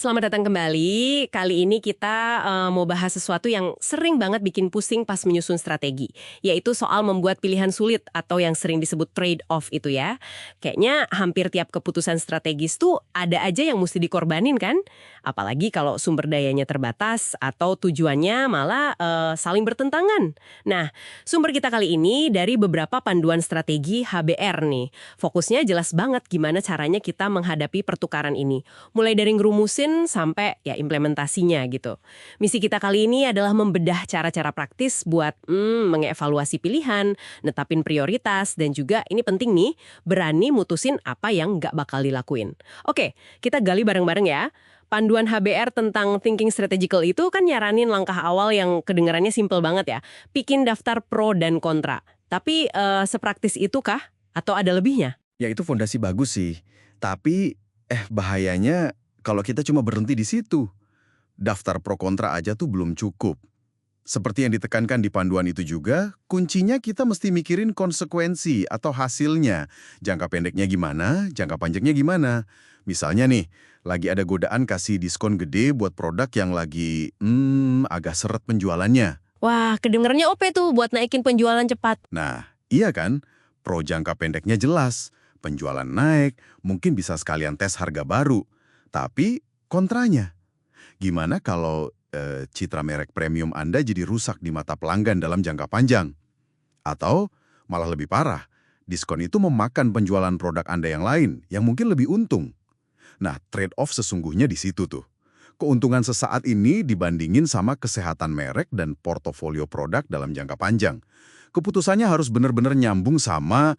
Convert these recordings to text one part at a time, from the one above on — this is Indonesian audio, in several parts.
Selamat datang kembali. Kali ini kita mau bahas sesuatu yang sering banget bikin pusing pas menyusun strategi, yaitu soal membuat pilihan sulit atau yang sering disebut trade-off itu ya. Kayaknya hampir tiap keputusan strategis tuh ada aja yang mesti dikorbanin kan? Apalagi kalau sumber dayanya terbatas atau tujuannya malah saling bertentangan. Nah, sumber kita kali ini dari beberapa panduan strategi HBR nih. Fokusnya jelas banget gimana caranya kita menghadapi pertukaran ini. Mulai dari ngerumusin sampai ya implementasinya gitu. Misi kita kali ini adalah membedah cara-cara praktis buat mengevaluasi pilihan, netapin prioritas, dan juga ini penting nih, berani mutusin apa yang nggak bakal dilakuin. Oke, kita gali bareng-bareng ya. Panduan HBR tentang thinking strategical itu kan nyaranin langkah awal yang kedengarannya simple banget ya. Bikin daftar pro dan kontra. Tapi sepraktis itu kah? Atau ada lebihnya? Ya itu fondasi bagus sih. Tapi bahayanya kalau kita cuma berhenti di situ. Daftar pro kontra aja tuh belum cukup. Seperti yang ditekankan di panduan itu juga, kuncinya kita mesti mikirin konsekuensi atau hasilnya. Jangka pendeknya gimana, jangka panjangnya gimana. Misalnya nih, lagi ada godaan kasih diskon gede buat produk yang lagi agak seret penjualannya. Wah, kedengarannya OP tuh buat naikin penjualan cepat. Nah, iya kan? Pro jangka pendeknya jelas. Penjualan naik, mungkin bisa sekalian tes harga baru. Tapi kontranya, gimana kalau citra merek premium Anda jadi rusak di mata pelanggan dalam jangka panjang? Atau malah lebih parah, diskon itu memakan penjualan produk Anda yang lain yang mungkin lebih untung. Nah, trade-off sesungguhnya di situ tuh. Keuntungan sesaat ini dibandingin sama kesehatan merek dan portofolio produk dalam jangka panjang. Keputusannya harus benar-benar nyambung sama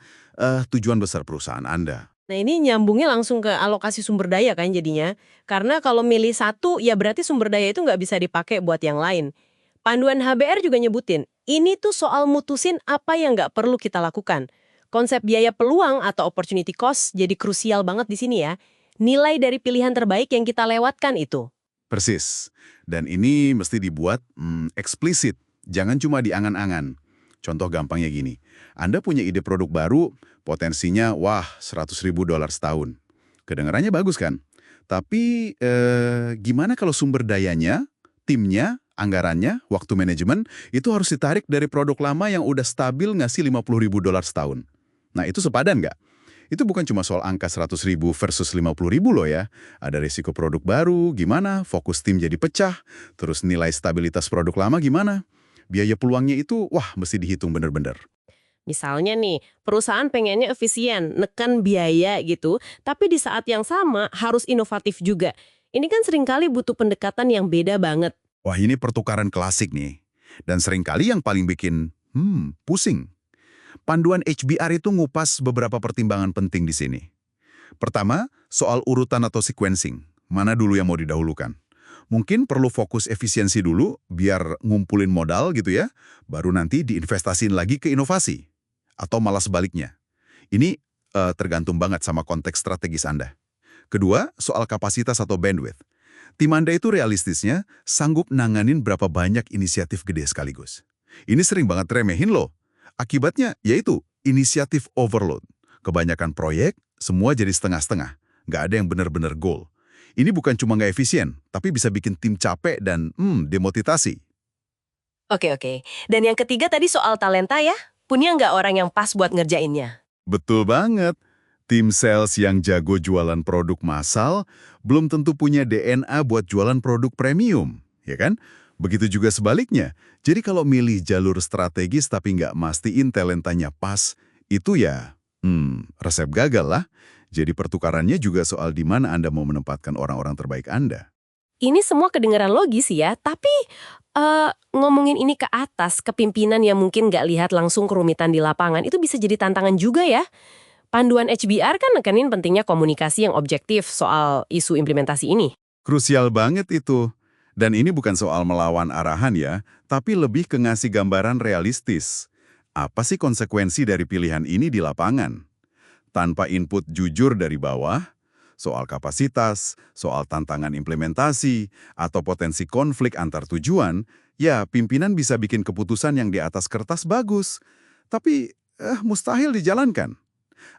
tujuan besar perusahaan Anda. Nah ini nyambungnya langsung ke alokasi sumber daya kan jadinya. Karena kalau milih satu, ya berarti sumber daya itu nggak bisa dipakai buat yang lain. Panduan HBR juga nyebutin, ini tuh soal mutusin apa yang nggak perlu kita lakukan. Konsep biaya peluang atau opportunity cost jadi krusial banget di sini ya. Nilai dari pilihan terbaik yang kita lewatkan itu. Persis. Dan ini mesti dibuat eksplisit, jangan cuma di angan-angan. Contoh gampangnya gini, Anda punya ide produk baru, potensinya wah $100.000 setahun. Kedengarannya bagus kan? Tapi gimana kalau sumber dayanya, timnya, anggarannya, waktu manajemen, itu harus ditarik dari produk lama yang udah stabil ngasih $50.000 setahun. Nah itu sepadan nggak? Itu bukan cuma soal angka 100.000 versus 50.000 loh ya. Ada risiko produk baru, gimana? Fokus tim jadi pecah, terus nilai stabilitas produk lama gimana? Biaya peluangnya itu, wah mesti dihitung bener-bener. Misalnya nih, perusahaan pengennya efisien, neken biaya gitu, tapi di saat yang sama harus inovatif juga. Ini kan seringkali butuh pendekatan yang beda banget. Wah ini pertukaran klasik nih. Dan seringkali yang paling bikin, pusing. Panduan HBR itu ngupas beberapa pertimbangan penting di sini. Pertama, soal urutan atau sequencing. Mana dulu yang mau didahulukan? Mungkin perlu fokus efisiensi dulu, biar ngumpulin modal gitu ya, baru nanti diinvestasiin lagi ke inovasi. Atau malah sebaliknya. Ini tergantung banget sama konteks strategis Anda. Kedua, soal kapasitas atau bandwidth. Tim Anda itu realistisnya sanggup nanganin berapa banyak inisiatif gede sekaligus. Ini sering banget remehin loh. Akibatnya yaitu inisiatif overload. Kebanyakan proyek, semua jadi setengah-setengah. Nggak ada yang benar-benar goal. Ini bukan cuma nggak efisien, tapi bisa bikin tim capek dan demotivasi. Oke. Dan yang ketiga tadi soal talenta ya? Punya nggak orang yang pas buat ngerjainnya? Betul banget. Tim sales yang jago jualan produk massal belum tentu punya DNA buat jualan produk premium, ya kan? Begitu juga sebaliknya. Jadi kalau milih jalur strategis tapi nggak mastiin talentanya pas, itu ya, resep gagal lah. Jadi pertukarannya juga soal di mana Anda mau menempatkan orang-orang terbaik Anda. Ini semua kedengaran logis ya, tapi ngomongin ini ke atas, ke pimpinan yang mungkin nggak lihat langsung kerumitan di lapangan, itu bisa jadi tantangan juga ya. Panduan HBR kan nekenin pentingnya komunikasi yang objektif soal isu implementasi ini. Krusial banget itu. Dan ini bukan soal melawan arahan ya, tapi lebih ke ngasih gambaran realistis. Apa sih konsekuensi dari pilihan ini di lapangan? Tanpa input jujur dari bawah, soal kapasitas, soal tantangan implementasi, atau potensi konflik antar tujuan, ya pimpinan bisa bikin keputusan yang di atas kertas bagus, tapi mustahil dijalankan.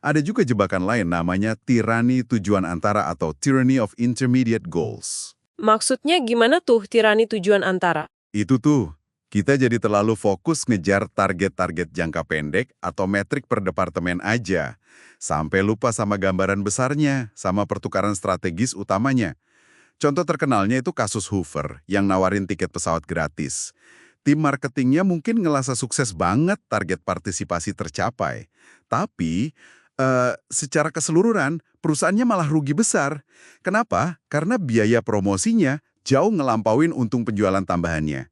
Ada juga jebakan lain namanya tirani tujuan antara atau tyranny of intermediate goals. Maksudnya gimana tuh tirani tujuan antara? Itu tuh, kita jadi terlalu fokus ngejar target-target jangka pendek atau metrik per departemen aja. Sampai lupa sama gambaran besarnya, sama pertukaran strategis utamanya. Contoh terkenalnya itu kasus Hoover yang nawarin tiket pesawat gratis. Tim marketingnya mungkin ngerasa sukses banget target partisipasi tercapai. Tapi, secara keseluruhan, perusahaannya malah rugi besar. Kenapa? Karena biaya promosinya jauh ngelampauin untung penjualan tambahannya.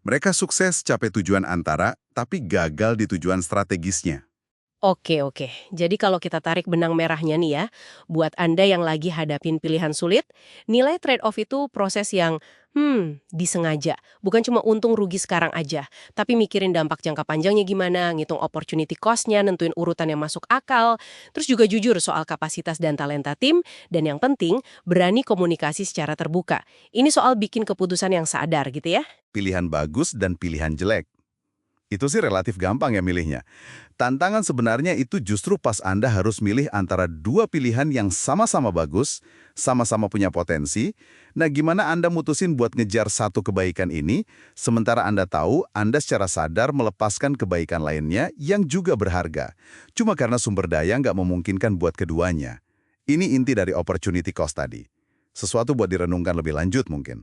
Mereka sukses capai tujuan antara, tapi gagal di tujuan strategisnya. Oke, oke. Jadi kalau kita tarik benang merahnya nih ya, buat Anda yang lagi hadapin pilihan sulit, nilai trade-off itu proses yang, disengaja. Bukan cuma untung rugi sekarang aja, tapi mikirin dampak jangka panjangnya gimana, ngitung opportunity cost-nya, nentuin urutan yang masuk akal, terus juga jujur soal kapasitas dan talenta tim, dan yang penting, berani komunikasi secara terbuka. Ini soal bikin keputusan yang sadar gitu ya. Pilihan bagus dan pilihan jelek. Itu sih relatif gampang ya milihnya. Tantangan sebenarnya itu justru pas Anda harus milih antara dua pilihan yang sama-sama bagus, sama-sama punya potensi. Nah, gimana Anda mutusin buat ngejar satu kebaikan ini, sementara Anda tahu Anda secara sadar melepaskan kebaikan lainnya yang juga berharga. Cuma karena sumber daya nggak memungkinkan buat keduanya. Ini inti dari opportunity cost tadi. Sesuatu buat direnungkan lebih lanjut mungkin.